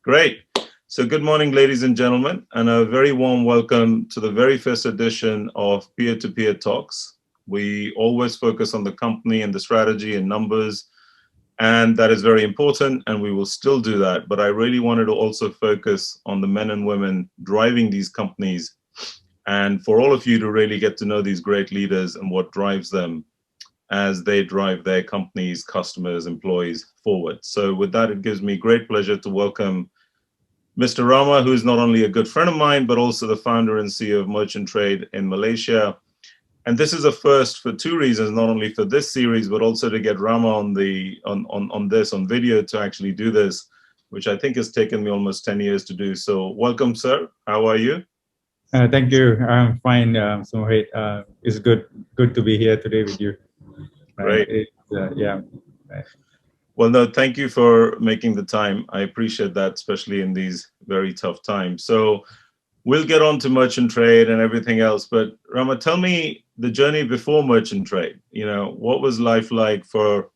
Great. So good morning, ladies and gentlemen, and a very warm welcome to the very first edition of Peer-to-Peer Talks. We always focus on the company and the strategy and numbers, and that is very important, and we will still do that. But I really wanted to also focus on the men and women driving these companies, and for all of you to really get to know these great leaders and what drives them as they drive their companies, customers, employees forward. So with that, it gives me great pleasure to welcome Mr. Rama, who is not only a good friend of mine, but also the founder and CEO of Merchant Trade in Malaysia. And this is a first for two reasons, not only for this series, but also to get Rama on video to actually do this, which I think has taken me almost 10 years to do. So welcome, sir. How are you? Thank you. I'm fine, Mohit. It's good to be here today with you. Great. Yeah. Well, no, thank you for making the time. I appreciate that, especially in these very tough times. So we'll get on to Merchant Trade and everything else. But Rama, tell me the journey before Merchant Trade. You know, what was life like for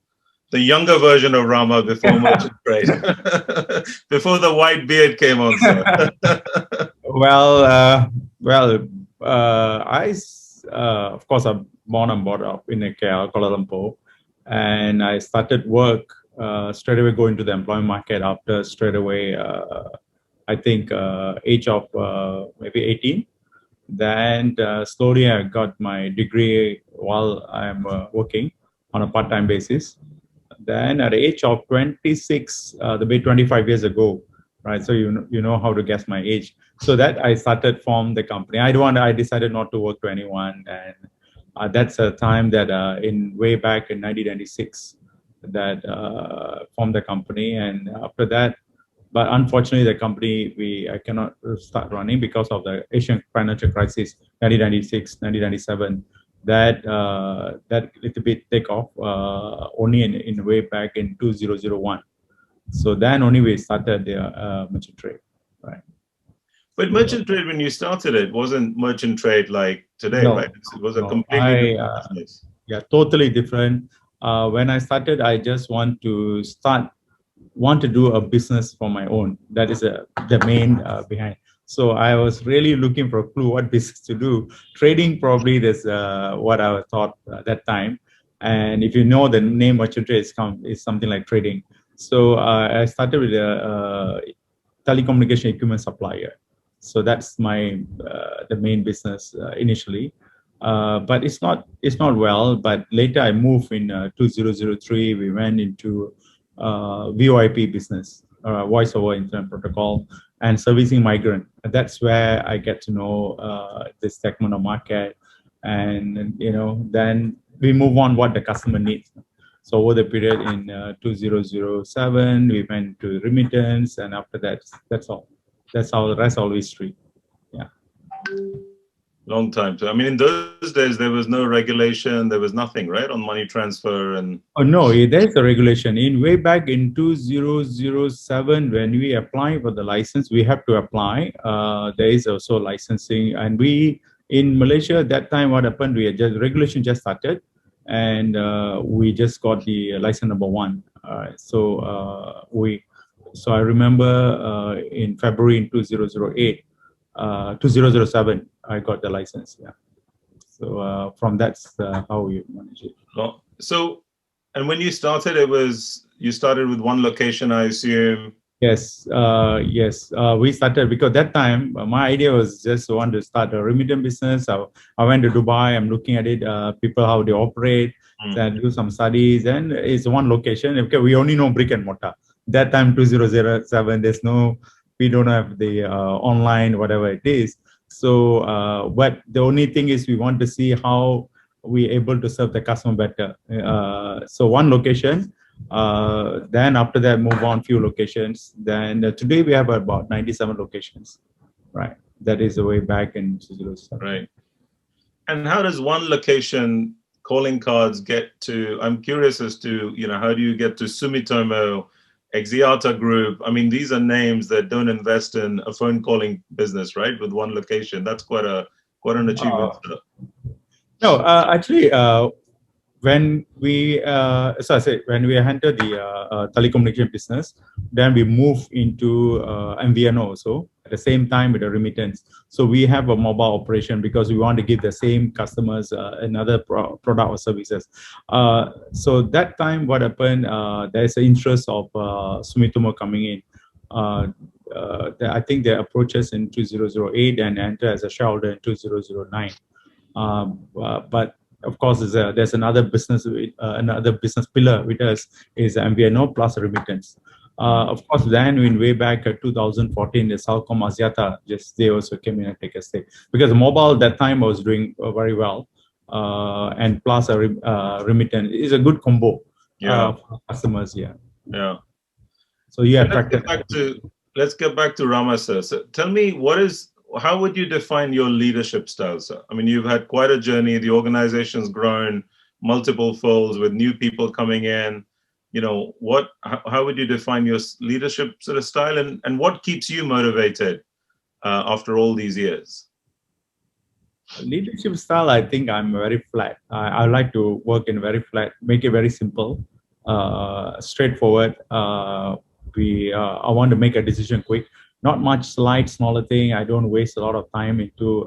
the younger version of Rama before Merchant Trade? Before the white beard came on, sir. Of course, I'm born and brought up in KL, Kuala Lumpur. And I started work straight away, going to the employment market after straight away, I think, age of maybe 18. Then slowly I got my degree while I'm working on a part-time basis. Then at the age of 26, the 25 years ago, right? So you know how to guess my age. So that I started from the company. I decided not to work to anyone, and that's a time that in way back in 1996 that formed the company. And after that, but unfortunately, the company I cannot start running because of the Asian financial crisis, 1996, 1997. That little bit take off only in way back in 2001. So then only we started the Merchant Trade, right? But Merchant Trade, when you started it, wasn't Merchant Trade like today, right? It was a completely different business. Yeah, totally different. When I started, I just want to do a business for my own. That is the main behind. So I was really looking for a clue what business to do. Trading probably is what I thought that time. And if you know the name Merchant Trade is something like trading. So I started with a telecommunication equipment supplier. So that's the main business initially. But it's not well. But later I moved in 2003. We went into VoIP business, voice over internet protocol, and servicing migrant. And that's where I get to know this segment of market, and then we move on what the customer needs. So over the period in 2007, we went to remittance, and after that, that's all. That's all. The rest all history. Yeah. Long time. So I mean, in those days, there was no regulation. There was nothing, right, on money transfer and. Oh no, there's a regulation. Way back in 2007, when we apply for the license, we have to apply. There is also licensing, and we in Malaysia at that time, what happened? Regulation just started, and we just got the license number 1. So I remember in February in 2007, I got the license. Yeah. So from that's how we manage it. So, and when you started, you started with one location, I assume. Yes. We started because that time my idea was just want to start a remittance business. I went to Dubai. I'm looking at it, people how they operate, and do some studies. And it's one location. Okay, we only know brick and mortar. That time 2007, we don't have the online whatever it is. So, but the only thing is we want to see how we able to serve the customer better. So one location. Then after that, move on few locations. Then today we have about 97 locations. Right. That is the way back in 2007. Right. And how does one location calling cards get to? I'm curious as to how do you get to Sumitomo, Exiata Group? I mean, these are names that don't invest in a phone calling business, right? With one location, that's quite an achievement. No, actually, when we, so I said, when we entered the telecommunication business, then we move into MVNO also at the same time with the remittance. So we have a mobile operation because we want to give the same customers another product or services. So that time, what happened? There's an interest of Sumitomo coming in. I think they approached us in 2008 and entered as a shareholder in 2009. But of course, there's another business pillar with us is MVNO plus remittance. Of course, then in way back 2014, the Salcom Axiata they also came in and take a stake because mobile that time was doing very well, and plus a remittance is a good combo for customers. Yeah. Yeah. So yeah, let's get back to Rama, sir. So tell me, how would you define your leadership style, sir? I mean, you've had quite a journey. The organization's grown multiple folds with new people coming in. You know, how would you define your leadership sort of style, and what keeps you motivated after all these years? Leadership style, I think I'm very flat. I like to work in very flat, make it very simple, straightforward. I want to make a decision quick. Not much slides, smaller thing. I don't waste a lot of time into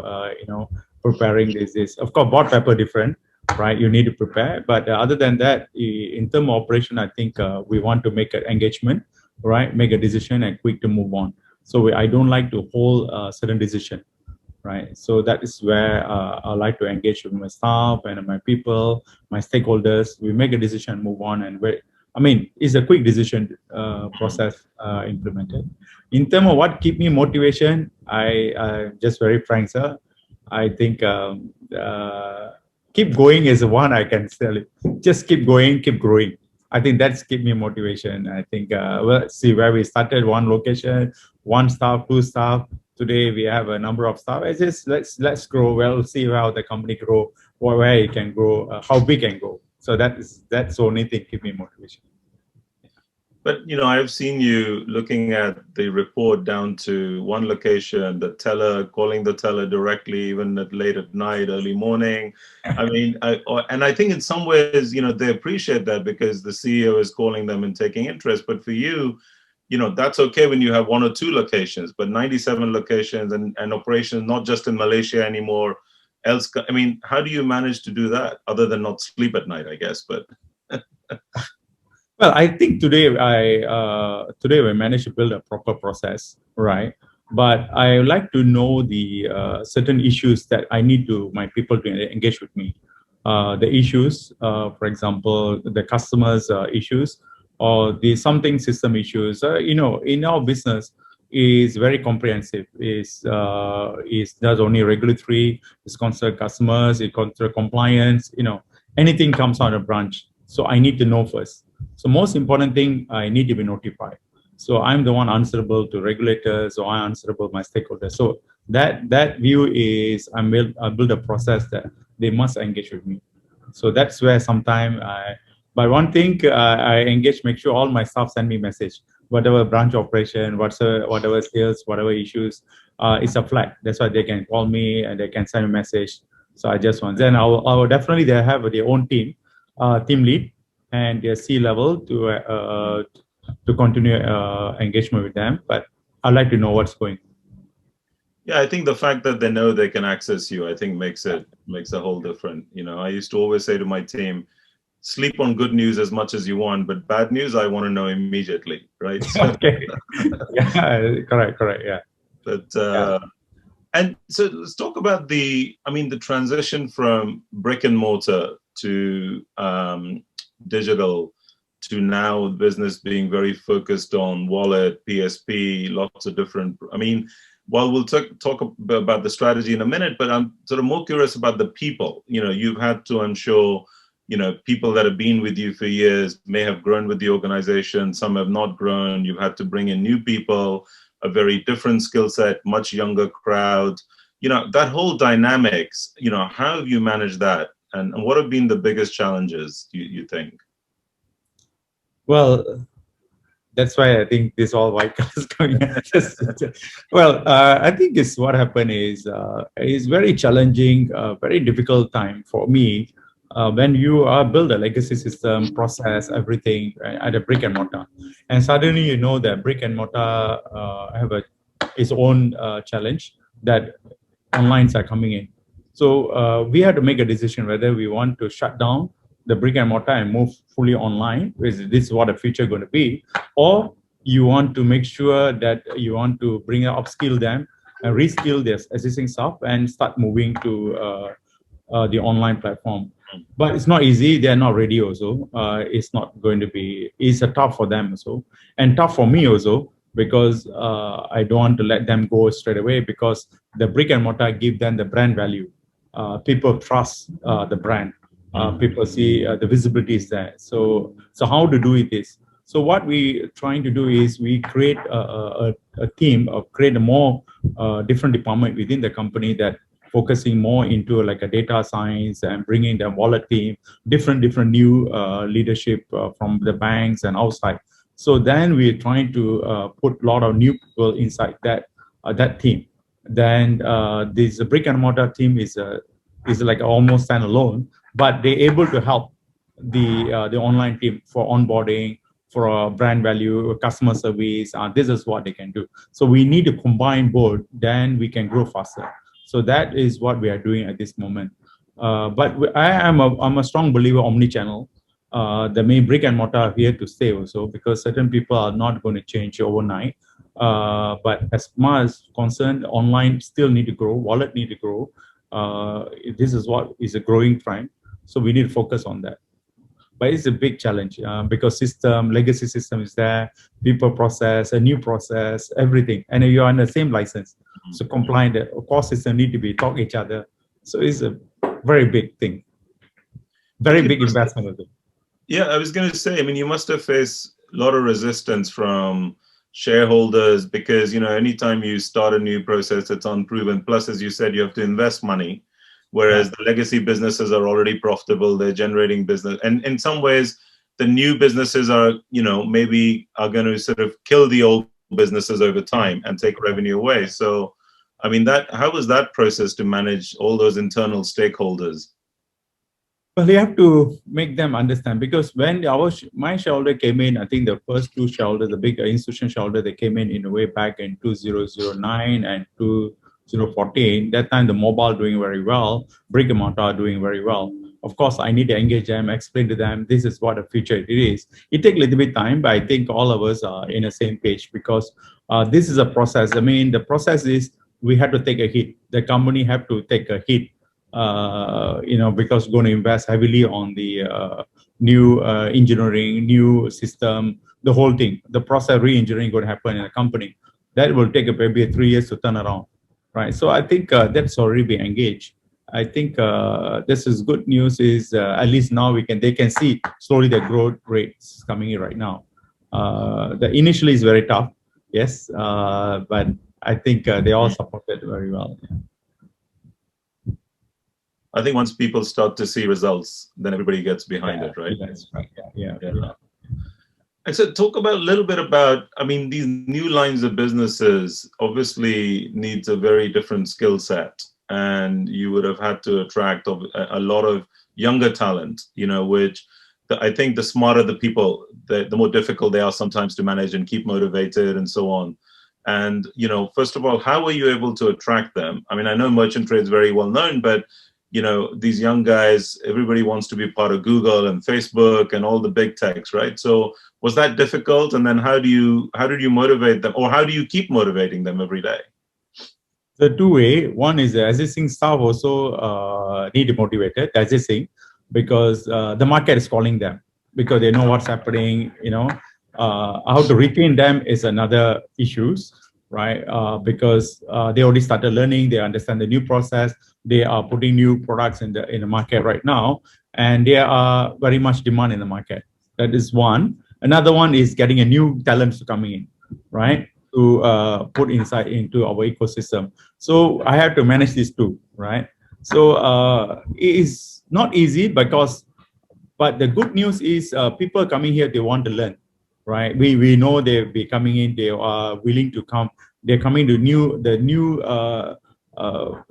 preparing this. Of course, board paper different, right? You need to prepare. But other than that, in terms of operation, I think we want to make an engagement, right? Make a decision and quick to move on. So I don't like to hold a certain decision, right? So that is where I like to engage with my staff and my people, my stakeholders. We make a decision, move on, and it's a quick decision process implemented. In terms of what keep me motivation, I just very frank, sir. I think keep going is one I can tell it. Just keep going, keep growing. I think that's keep me motivation. I think see where we started, one location, one staff, two staff. Today we have a number of staff. It's just let's grow. We'll see how the company grow, where it can grow, how big it can go. So that's the only thing keep me motivation. But I've seen you looking at the report down to one location, the teller, calling the teller directly, even late at night, early morning. I mean, I think in some ways, they appreciate that because the CEO is calling them and taking interest. But for you, that's okay when you have one or two locations, but 97 locations and operations, not just in Malaysia anymore. I mean, how do you manage to do that other than not sleep at night, I guess? But well, I think today we managed to build a proper process, right? But I like to know the certain issues that I need my people to engage with me. The issues, for example, the customers' issues or the something system issues. In our business is very comprehensive. Is does only regulatory, it's concerned customers, it concerned compliance. Anything comes out of branch. So I need to know first. So most important thing, I need to be notified. So I'm the one answerable to regulators, or I'm answerable to my stakeholders. So that view is I build a process that they must engage with me. So that's where sometimes but one thing I engage, make sure all my staff send me message, whatever branch operation, whatever sales, whatever issues, it's a flat. That's why they can call me and they can send a message. So I just want, then I will definitely they have their own team lead and their C-level to continue engagement with them. But I'd like to know what's going on. Yeah, I think the fact that they know they can access you, I think makes a whole different. I used to always say to my team, sleep on good news as much as you want, but bad news, I want to know immediately, right? So, okay. Yeah, correct, yeah. But and so let's talk about the transition from brick and mortar to digital to now business being very focused on wallet, PSP, lots of different. While we'll talk about the strategy in a minute, but I'm sort of more curious about the people. You've had to, I'm sure, people that have been with you for years may have grown with the organization. Some have not grown. You've had to bring in new people, a very different skill set, much younger crowd. That whole dynamics, how have you managed that? And what have been the biggest challenges, you think? Well, that's why I think this all white colors going. Well, I think what happened is very challenging, very difficult time for me when you build a legacy system, process everything at a brick and mortar, and suddenly you know that brick and mortar have its own challenge that onlines are coming in. So we had to make a decision whether we want to shut down the brick and mortar and move fully online, because this is what the future is going to be, or you want to make sure that you want to upskill them and reskill their existing staff and start moving to the online platform. But it's not easy. They're not ready also. It's not going to be, it's a tough for them also. And tough for me also, because I don't want to let them go straight away, because the brick and mortar give them the brand value. People trust the brand. People see the visibility is there. So how to do it is, so what we trying to do is we create a team, or create a more different department within the company that focusing more into like a data science and bringing the wallet team, different new leadership from the banks and outside. So then we're trying to put a lot of new people inside that team. Then this brick and mortar team is like almost standalone, but they're able to help the online team for onboarding, for brand value, customer service. This is what they can do. So we need to combine both, then we can grow faster. So that is what we are doing at this moment. But I'm a strong believer omni-channel. The main brick and mortar are here to stay also, because certain people are not going to change overnight. But as far as concerned, online still need to grow, wallet need to grow. This is what is a growing trend. So we need to focus on that. But it's a big challenge because legacy system is there, people process, a new process, everything. And you're on the same license. So compliant, the core system need to be talk each other. So it's a very big thing. Very big investment of it. Yeah, I was going to say, I mean, you must have faced a lot of resistance from shareholders, because, you know, anytime you start a new process, it's unproven. Plus, as you said, you have to invest money. Whereas the legacy businesses are already profitable, they're generating business. And in some ways, the new businesses are, you know, maybe are going to sort of kill the old businesses over time and take revenue away. So, I mean, how was that process to manage all those internal stakeholders? Well, you have to make them understand, because when my shareholder came in, I think the first two shareholders, the big institutional shareholder, they came in a way back in 2009 and 2014. That time, the mobile doing very well, brick and mortar doing very well. Of course, I need to engage them, explain to them, this is what the future it is. It takes a little bit of time, but I think all of us are in the same page, because this is a process. I mean, the process is we have to take a hit. The company have to take a hit. You know, because we're going to invest heavily on the new engineering, new system, the whole thing. The process re-engineering going to happen in a company. That will take maybe 3 years to turn around, right? So I think that's already been engaged. I think this is good news. Is at least now they can see slowly the growth rates coming in right now. The initially is very tough, yes, but I think they all supported very well. Yeah. I think once people start to see results, then everybody gets behind it, right? That's right. Yeah. And so talk a little bit about, I mean, these new lines of businesses obviously needs a very different skill set, and you would have had to attract a lot of younger talent, you know, which I think the smarter the people, the more difficult they are sometimes to manage and keep motivated and so on. And, you know, first of all, how were you able to attract them? I mean, I know merchant trade is very well known, but you know, these young guys, everybody wants to be part of Google and Facebook and all the big techs, right? So was that difficult? And then how did you motivate them, or how do you keep motivating them every day? The two way. One is the existing staff also need to motivate it, existing, because the market is calling them, because they know what's happening. You know, how to retain them is another issues, right? Because they already started learning, they understand the new process. They are putting new products in the market right now, and there are very much demand in the market. That is one. Another one is getting a new talents coming in, right? To put inside into our ecosystem. So I have to manage these two, right? So it is not easy, but the good news is people coming here, they want to learn, right? We know they'll be coming in, they are willing to come. They're coming to the new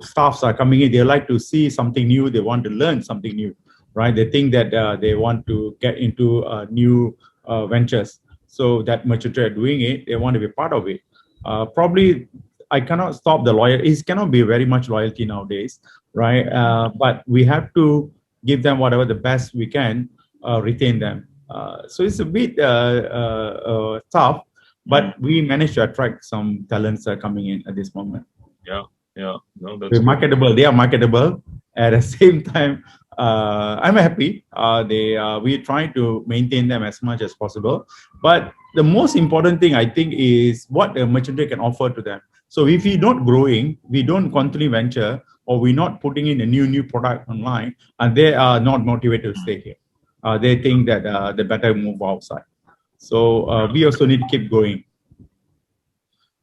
staffs are coming in. They like to see something new. They want to learn something new. right? They think that they want to get into new ventures. So that merchant trade doing it, they want to be part of it. Probably I cannot stop the loyalty. It cannot be very much loyalty nowadays, right? But we have to give them whatever the best we can, retain them. So it's a bit tough, but we managed to attract some talents coming in at this moment. Yeah, yeah, no, that's We're good. marketable. They are marketable. At the same time, I'm happy. We're trying to maintain them as much as possible. But the most important thing, I think, is what the merchant can offer to them. So if we're not growing, we don't continually venture, or we're not putting in a new product online, and they are not motivated to stay here. They think that they better move outside. So we also need to keep going.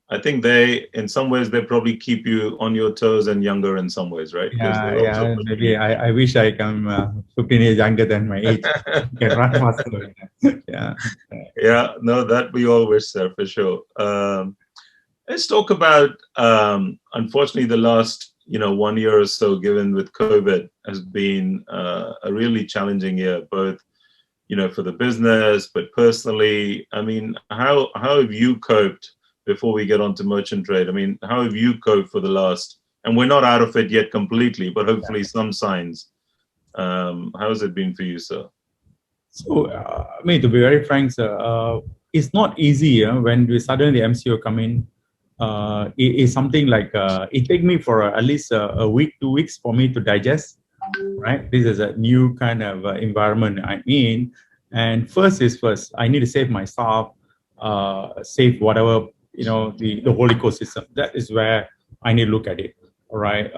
I think in some ways, they probably keep you on your toes and younger in some ways, right? Because Yeah, they're also yeah. pushing Maybe you. I wish I come 15 years younger than my age. Can run faster. Yeah. Yeah, no, that we all wish, sir, for sure. Let's talk about, unfortunately, the last 1 year or so, given with COVID, has been a really challenging year, both for the business, but personally. I mean, how have you coped before we get onto merchant trade? I mean, how have you coped for the last? And we're not out of it yet completely, but hopefully some signs. How has it been for you, sir? So, I mean, to be very frank, sir, it's not easy when we suddenly the MCO come in. It's something like it take me for at least a week, 2 weeks for me to digest. Right, this is a new kind of environment I'm in, and first is first. I need to save my staff, save whatever the whole ecosystem. That is where I need to look at it. All right.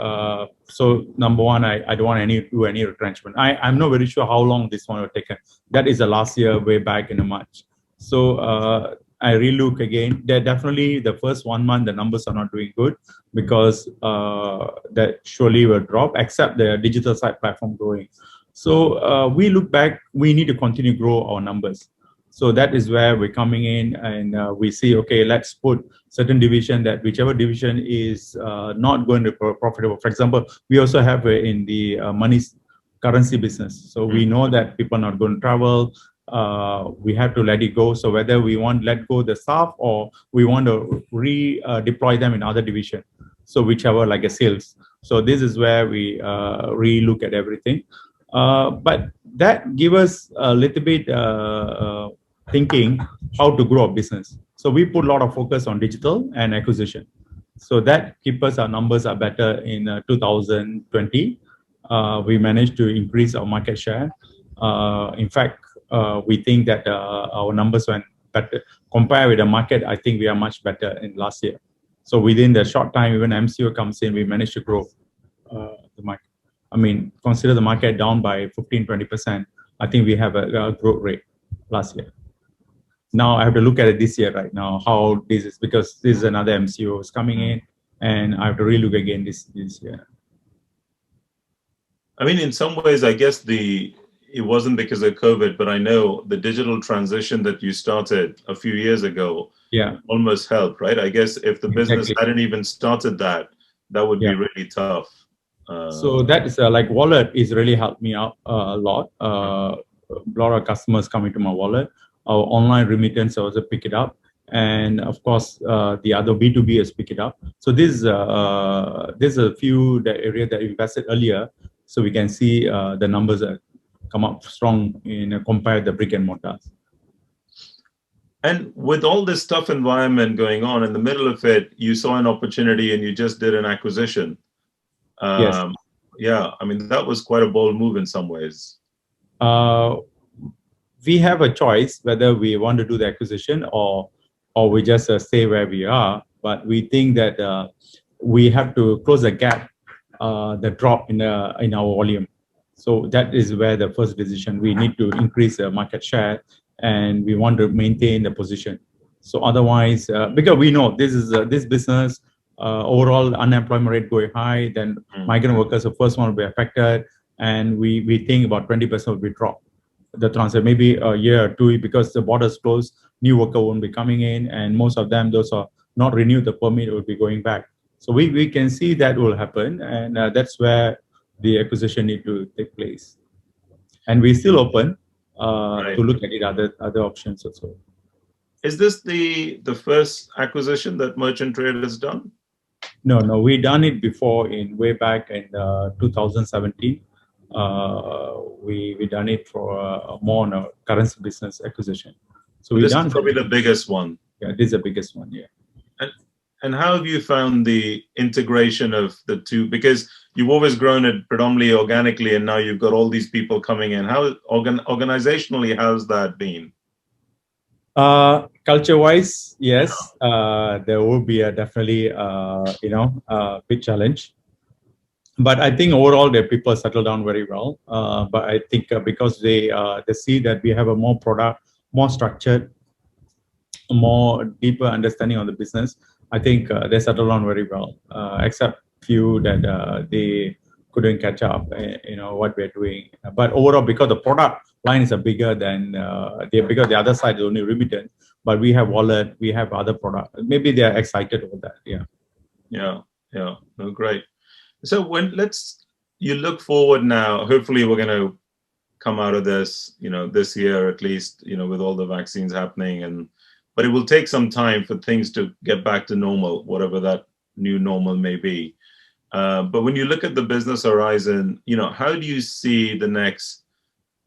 So number one, I don't want do any retrenchment. I'm not very sure how long this one will take. That is the last year, way back in March. So I relook again. They're definitely the first 1 month, the numbers are not doing good because that surely will drop, except the digital side platform growing. So we look back, we need to continue to grow our numbers. So that is where we're coming in, and we see, okay, let's put certain division, that whichever division is not going to be profitable. For example, we also have in the money currency business. So we know that people are not going to travel. We have to let it go. So whether we want to let go the staff or we want to redeploy them in other division. So whichever, like a sales. So this is where we re-look at everything. But that give us a little bit thinking how to grow a business. So we put a lot of focus on digital and acquisition. So that keeps us, our numbers are better in 2020. We managed to increase our market share. In fact, we think that our numbers went better. Compared with the market, I think we are much better in last year. So within the short time, even MCO comes in, we managed to grow the market. I mean, consider the market down by 15-20%. I think we have a growth rate last year. Now I have to look at it this year right now, how this is, because this is another MCO is coming in, and I have to relook again this year. I mean, in some ways, I guess it wasn't because of COVID, but I know the digital transition that you started a few years ago almost helped, right? I guess if the business hadn't even started that would be really tough. So that is like wallet is really helped me out a lot. A lot of customers come into my wallet. Our online remittance also pick it up, and of course the other B2B has picked it up. So this there's a few area that invested earlier, so we can see the numbers come up strong in compared the brick and mortars. And with all this tough environment going on, in the middle of it, you saw an opportunity and you just did an acquisition. Yes. Yeah, I mean, that was quite a bold move in some ways. We have a choice whether we want to do the acquisition or we just stay where we are. But we think that we have to close the gap, the drop in our volume. So that is where the first decision, we need to increase the market share, and we want to maintain the position. So otherwise, because we know this is this business, overall unemployment rate going high, then migrant workers, the first one will be affected, and we think about 20% will be dropped. The transfer maybe a year or two, because the borders closed, new worker won't be coming in, and most of them, those are not renewed the permit, will be going back. So we can see that will happen, and that's where the acquisition need to take place. And we're still open Right. to look at it other options also. Is this the first acquisition that Merchant Trade has done? No, we done it before in way back in 2017. We done it for more on a currency business acquisition. So But we this done is probably that. the biggest one. Yeah, this is the biggest one. Yeah. And and how have you found the integration of the two? Because you've always grown it predominantly organically, and now you've got all these people coming in. How organizationally, how's that been? Culture-wise, yes, there will be a definitely big challenge. But I think overall the people settle down very well. But I think because they see that we have a more product, more structured, more deeper understanding of the business, I think they settle down very well. Except few that they couldn't catch up, what we're doing. But overall, because the product line is a bigger than because the other side is only remittance, but we have wallet, we have other product. Maybe they are excited about that. Yeah. Yeah. Oh, great. So you look forward now, hopefully we're going to come out of this, this year at least, with all the vaccines happening, but it will take some time for things to get back to normal, whatever that new normal may be. But when you look at the business horizon, how do you see the next,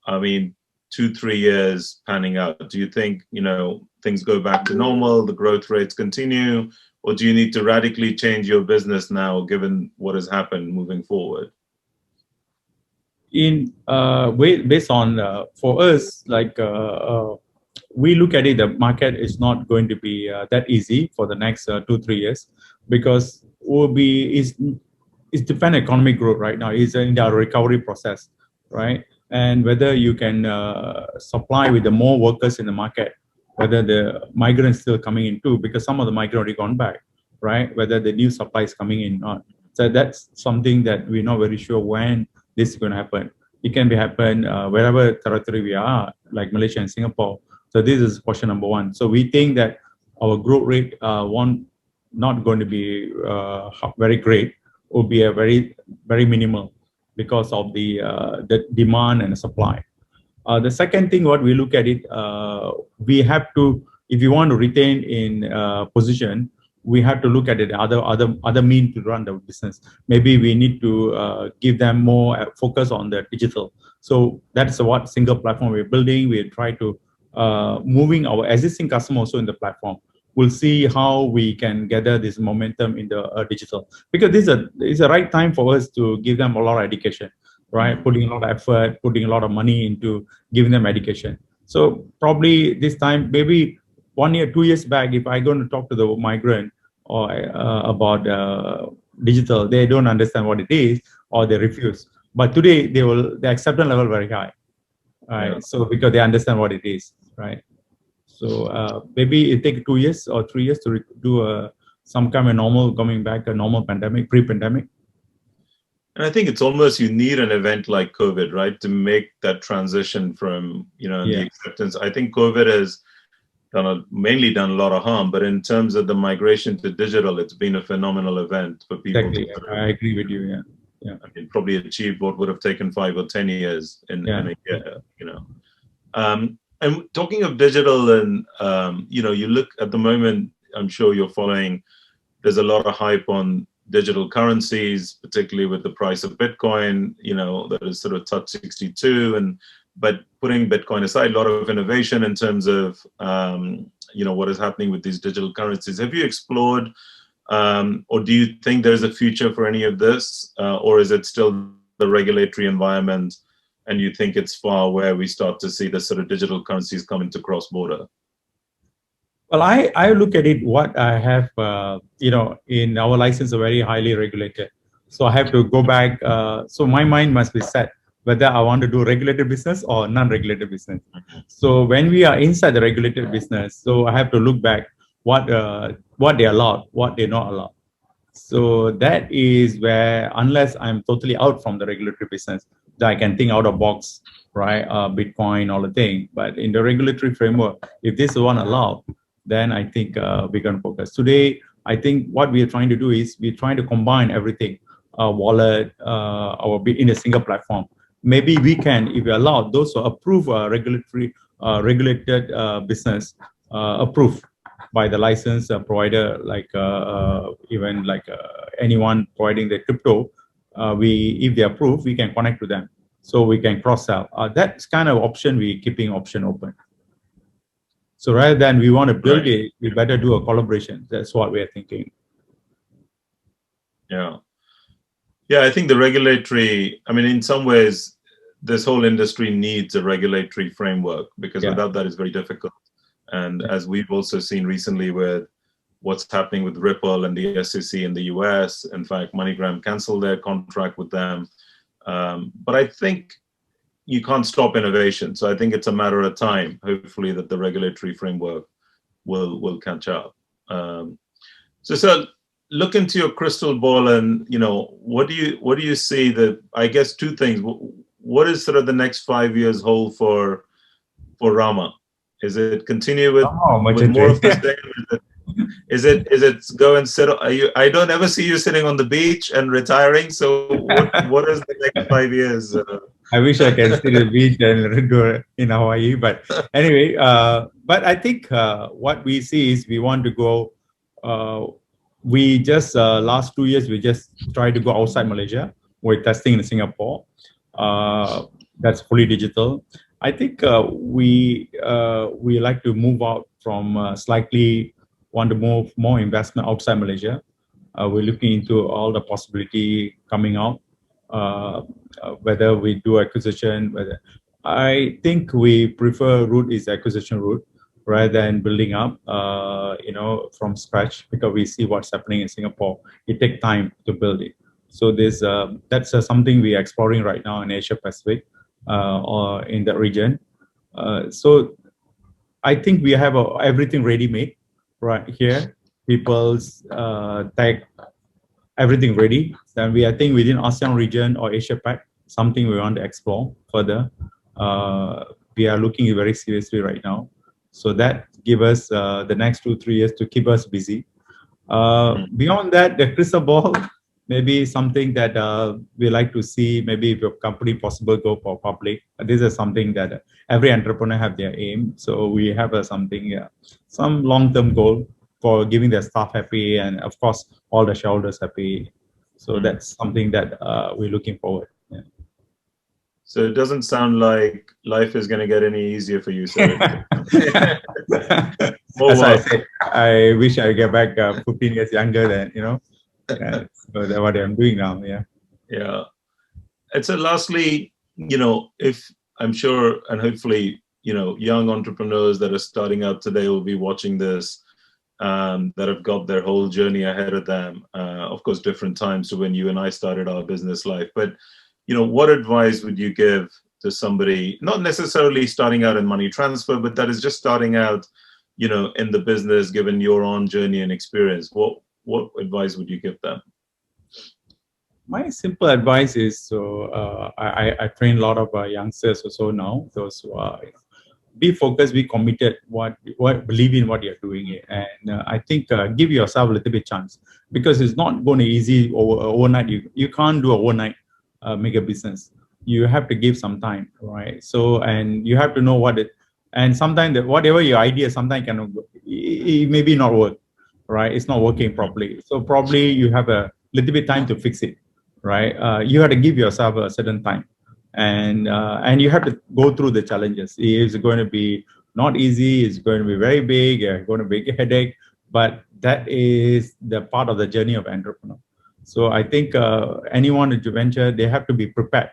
2-3 years panning out? Do you think, things go back to normal, the growth rates continue, or do you need to radically change your business now, given what has happened moving forward? Based on for us, we look at it, the market is not going to be that easy for the next 2-3 years, because it's depend economic growth right now. It's in the recovery process, right? And whether you can supply with the more workers in the market, whether the migrants still coming in too, because some of the migrants already gone back, right? Whether the new supply is coming in or not. So that's something that we're not very sure when this is going to happen. It can be happen wherever territory we are, like Malaysia and Singapore. So this is question number one. So we think that our growth rate not going to be very great, will be a very, very minimal because of the demand and the supply. The second thing, what we look at it, we have to, if you want to retain in position, we have to look at it other means to run the business. Maybe we need to give them more focus on the digital. So that's what single platform we're building. We try to moving our existing customer also in the platform. We'll see how we can gather this momentum in the digital, because this is a right time for us to give them a lot of education, right? Putting a lot of effort, putting a lot of money into giving them education. So probably this time, maybe 1 year, 2 years back, if I'm going to talk to the migrant or about digital, they don't understand what it is or they refuse. But today, the acceptance level very high, right? Yeah. So because they understand what it is, right? So maybe it take 2 years or 3 years to do some kind of normal coming back, a normal pandemic, pre-pandemic. And I think it's almost you need an event like COVID, right, to make that transition from, the acceptance. I think COVID has mainly done a lot of harm, but in terms of the migration to digital, it's been a phenomenal event for people. Exactly. I agree with you. Yeah. I mean, probably achieved what would have taken 5 or 10 years in a year, And talking of digital, and you look at the moment, I'm sure you're following, there's a lot of hype on digital currencies, particularly with the price of Bitcoin, that is sort of touched 62. But putting Bitcoin aside, a lot of innovation in terms of, what is happening with these digital currencies. Have you explored, or do you think there's a future for any of this? Or is it still the regulatory environment and you think it's far where we start to see the sort of digital currencies come into cross-border? Well, I look at it, what I have, in our license are very highly regulated. So I have to go back. So my mind must be set whether I want to do regulated business or non-regulated business. So when we are inside the regulated business, so I have to look back what they allowed, what they not allowed. So that is where, unless I'm totally out from the regulatory business, that I can think out of box, right? Bitcoin, all the thing. But in the regulatory framework, if this is one allowed, then I think we're going to focus. Today, I think what we are trying to do is we're trying to combine everything, wallet, in a single platform. maybe we can, if we allow those who approve regulated business approved by the license provider, like even like anyone providing the crypto, if they approve, we can connect to them, so we can cross sell. That's kind of option we keeping option open. So rather than we want to build it, we better do a collaboration. That's what we are thinking. Yeah. Yeah, I think the regulatory, I mean, in some ways, this whole industry needs a regulatory framework, because without that, it's very difficult. And as we've also seen recently with what's happening with Ripple and the SEC in the US, in fact, MoneyGram canceled their contract with them. But I think you can't stop innovation. So I think it's a matter of time, hopefully, that the regulatory framework will catch up. So look into your crystal ball, and what do you see? That, I guess, two things. What is sort of the next 5 years hold for Rama? Is it continue with more of the same? Is it go and sit? I don't ever see you sitting on the beach and retiring. So what is the next 5 years? I wish I can sit on the beach and go in Hawaii, but anyway. But I think what we see is we want to go. We just last 2 years we just tried to go outside Malaysia. We're testing in Singapore. That's fully digital. I think we like to move out from slightly want to move more investment outside Malaysia. We're looking into all the possibility coming out, whether we do acquisition. I think we prefer route is acquisition route rather than building up, from scratch, because we see what's happening in Singapore. It takes time to build it. So that's something we're exploring right now in Asia Pacific or in the region. So I think we have everything ready-made right here. People's tech, everything ready. Then I think within ASEAN region or Asia Pac, something we want to explore further. We are looking very seriously right now. So that give us the next 2-3 years to keep us busy. Beyond that, the crystal ball, maybe something that we like to see, maybe if your company possible go for public. This is something that every entrepreneur have their aim. So we have some long-term goal for giving their staff happy, and of course, all the shareholders happy. So that's something that we're looking forward. Yeah. So it doesn't sound like life is going to get any easier for you, sir. As I said, I wish I get back 15 years younger than, so that's what I'm doing now. Yeah. Yeah. And so lastly, if I'm sure, and hopefully, young entrepreneurs that are starting out today will be watching this, that have got their whole journey ahead of them. Of course, different times to when you and I started our business life. But, what advice would you give to somebody, not necessarily starting out in money transfer, but that is just starting out, in the business, given your own journey and experience? What advice would you give them? My simple advice is, I train a lot of youngsters also now, those who are, be focused, be committed, what believe in what you're doing, and I think give yourself a little bit chance, because it's not going to be easy overnight. You can't do overnight make a business. You have to give some time, right? So, and you have to know and sometimes whatever your idea, sometimes it maybe not work, right? It's not working properly. So probably you have a little bit time to fix it, right? You have to give yourself a certain time. And you have to go through the challenges. It's going to be not easy. It's going to be very big. It's going to be a headache. But that is the part of the journey of entrepreneur. So I think anyone to venture, they have to be prepared,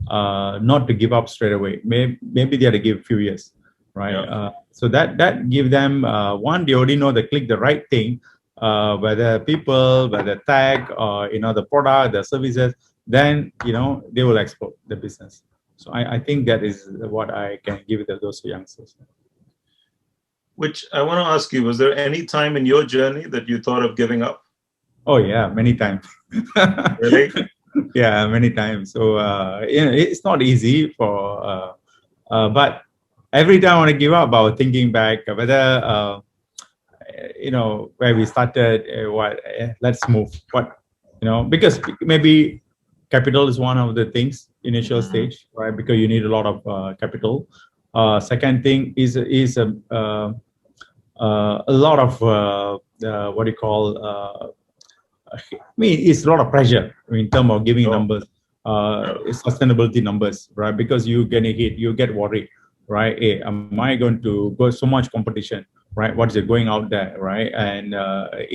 not to give up straight away. Maybe they have to give a few years, right? Yeah. So that give them one. They already know they click the right thing, whether people, whether tech, or the product, the services. Then they will explode the business. So I think that is what I can give to those youngsters. Which I want to ask you, was there any time in your journey that you thought of giving up? Oh yeah, many times. Really? Yeah, many times. So it's not easy but every time I want to give up, I was thinking back whether where we started, let's move. Because maybe capital is one of the things, initial stage, right? Because you need a lot of capital. Second thing is a lot of what do you call? I mean, it's a lot of pressure in terms of giving numbers, sustainability numbers, right? Because you get a hit, you get worried, right? Hey, am I going to go so much competition, right? What is it going out there, right? And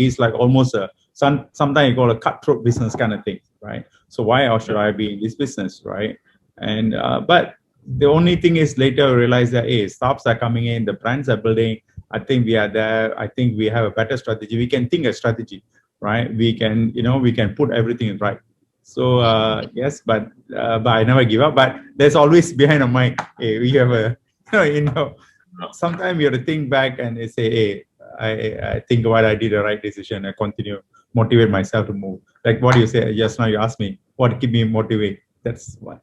it's like almost sometimes you call a cutthroat business kind of thing, right? So why or should I be in this business, right? And but the only thing is later I realize that hey, staffs are coming in, the brands are building. I think we are there. I think we have a better strategy. We can think a strategy, right? We can, we can put everything right. So yes, but I never give up. But there's always behind a mind. Hey, we have a, sometimes you have to think back and say, hey, I think what I did the right decision. I continue motivate myself to move. Like what you say just now, you asked me what keep me motivated. That's what.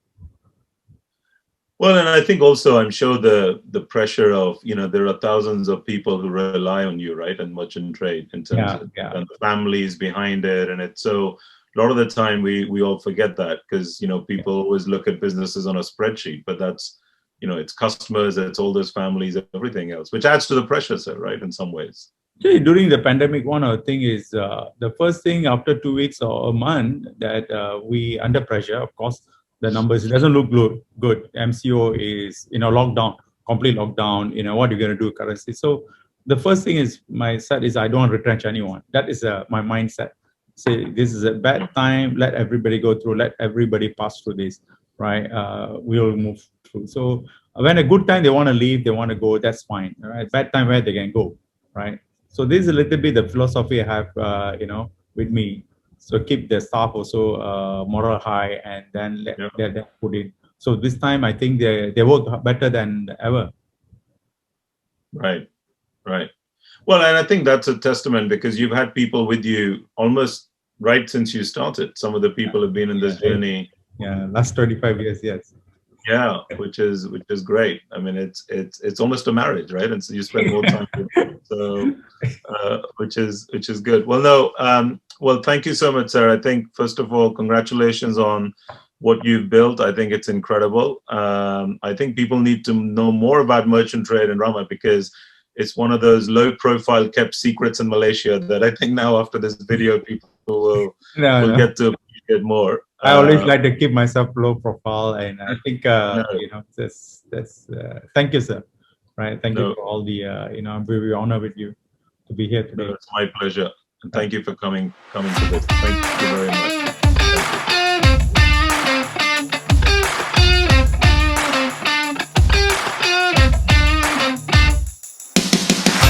Well, and I think also I'm sure the pressure of, there are thousands of people who rely on you, right, and merchant trade in terms of and the families behind it, and it's so a lot of the time we all forget that because people always look at businesses on a spreadsheet, but that's it's customers, it's all those families, everything else, which adds to the pressure, sir, right, in some ways. During the pandemic, one other thing is the first thing after 2 weeks or a month that we under pressure, of course. The numbers, it doesn't look good. MCO is, lockdown, complete lockdown, what are you going to do, currency? So the first thing is my set is I don't retrench anyone. That is my mindset. Say this is a bad time, let everybody go through, let everybody pass through this, right? We'll move through. So when a good time, they want to leave, they want to go, that's fine, right? Bad time where they can go, right? So this is a little bit the philosophy I have, with me. So keep the staff also moral high, and then let them put in. So this time I think they work better than ever. Right. Well, and I think that's a testament because you've had people with you almost right since you started. Some of the people have been in this journey. Yeah, last 25 years, yes. Yeah, which is great. I mean, it's almost a marriage, right? And so you spend more time with them. So, which is good. Well, no. Well, thank you so much, sir. I think first of all, congratulations on what you've built. I think it's incredible. I think people need to know more about merchant trade in Rama because it's one of those low-profile kept secrets in Malaysia that I think now after this video, people will get to appreciate more. I always like to keep myself low profile, and I think that's thank you, sir. Right, thank you for all the I'm very honored with you to be here today. It's my pleasure, and thank you for coming to this. Thank you very much. Thank you.